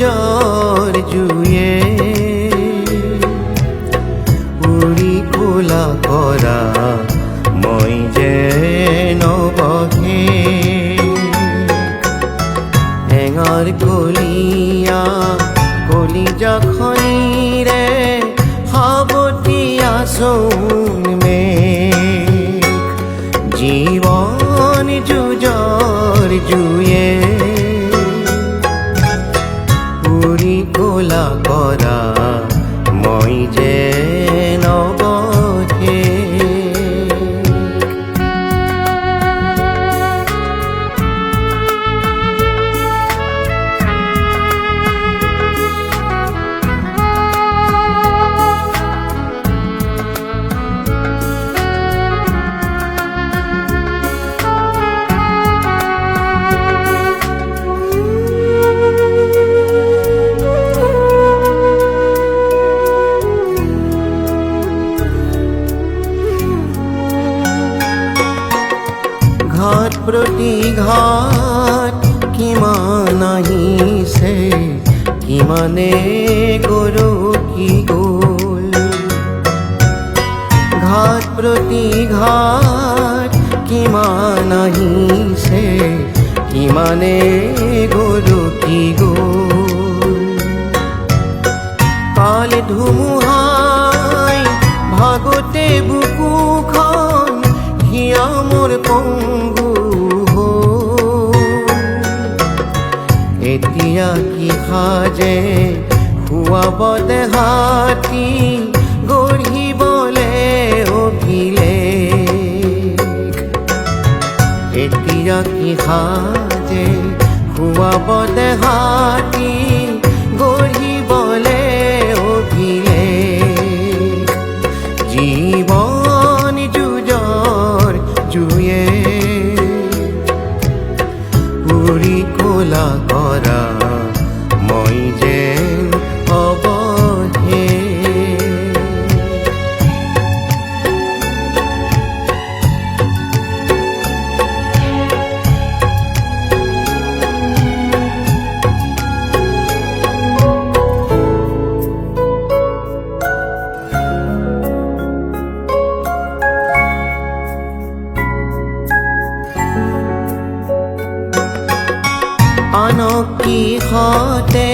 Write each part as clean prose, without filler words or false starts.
যুঁজৰ জুয়ে পুৰি কোলা কৰা মই যে নবহে এঙাৰ কলিয়া কলিজা খনিৰে সাৱতীয়া চৌন মেঘ জীৱন যুঁজৰ জুয়ে পুৰি কোলা কৰা মই যে নবহে ঘাট প্ৰতি ঘাট কিমান আহিছে কিমানে গৰকি গ'ল ঘাট প্ৰতি ঘাট কিমান আহিছে কিমানে গৰকি গ'ল কাল ধুমুহাই ভাগতে বুকুখন হিয়া মোৰ পংগু এতিয়া কি সাজে খুৱাব দেহাতী গঢ়িবলে অভিলেখ এতিয়া কি সাজে খুৱাব দেহাতী গঢ়িবলে অভিলেখ জীৱন যুঁজৰ জুয়ে পুৰি কোলা কৰা মই যে অবহে আনক কিহতে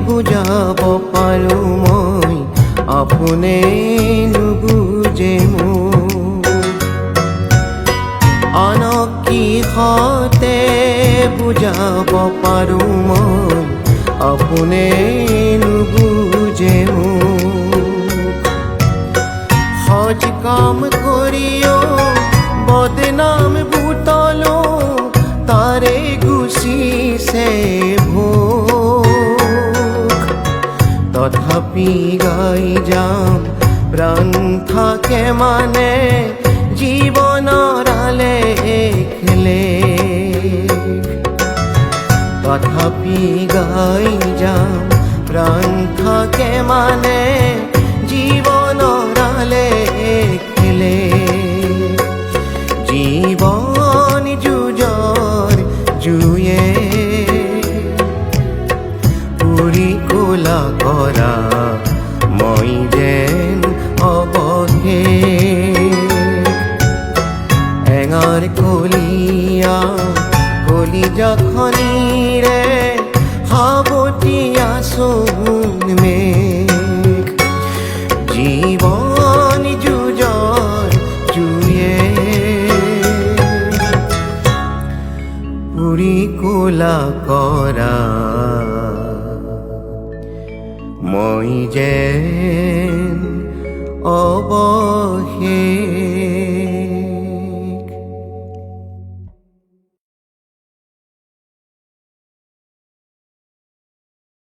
বুজাব পাৰোঁ মই আপোনে নুবুজে মোক আনক কিহতে বুজাব পাৰোঁ মই আপোনে নুবুজে মোক সজ কাম কৰিও বদনাম বুটলো তাৰে গুচিছে ভোগ তথাপি গাই যাম প্ৰাণ থাকে মানে জীৱনৰ আলেখলে তথাপি গাই যাম প্ৰাণ থাকে মানে জীৱনৰ আলেখলে জীৱন যুঁজৰ জুয়ে পুৰি কোলা কৰা মই যেন অবহে এঙাৰ কলিয়া কলিজা খনিৰে সাৱতীয়া চৌন মেঘ জীৱন যুঁজৰ জুয়ে পুৰি কোলা কৰা মই যেন অবহে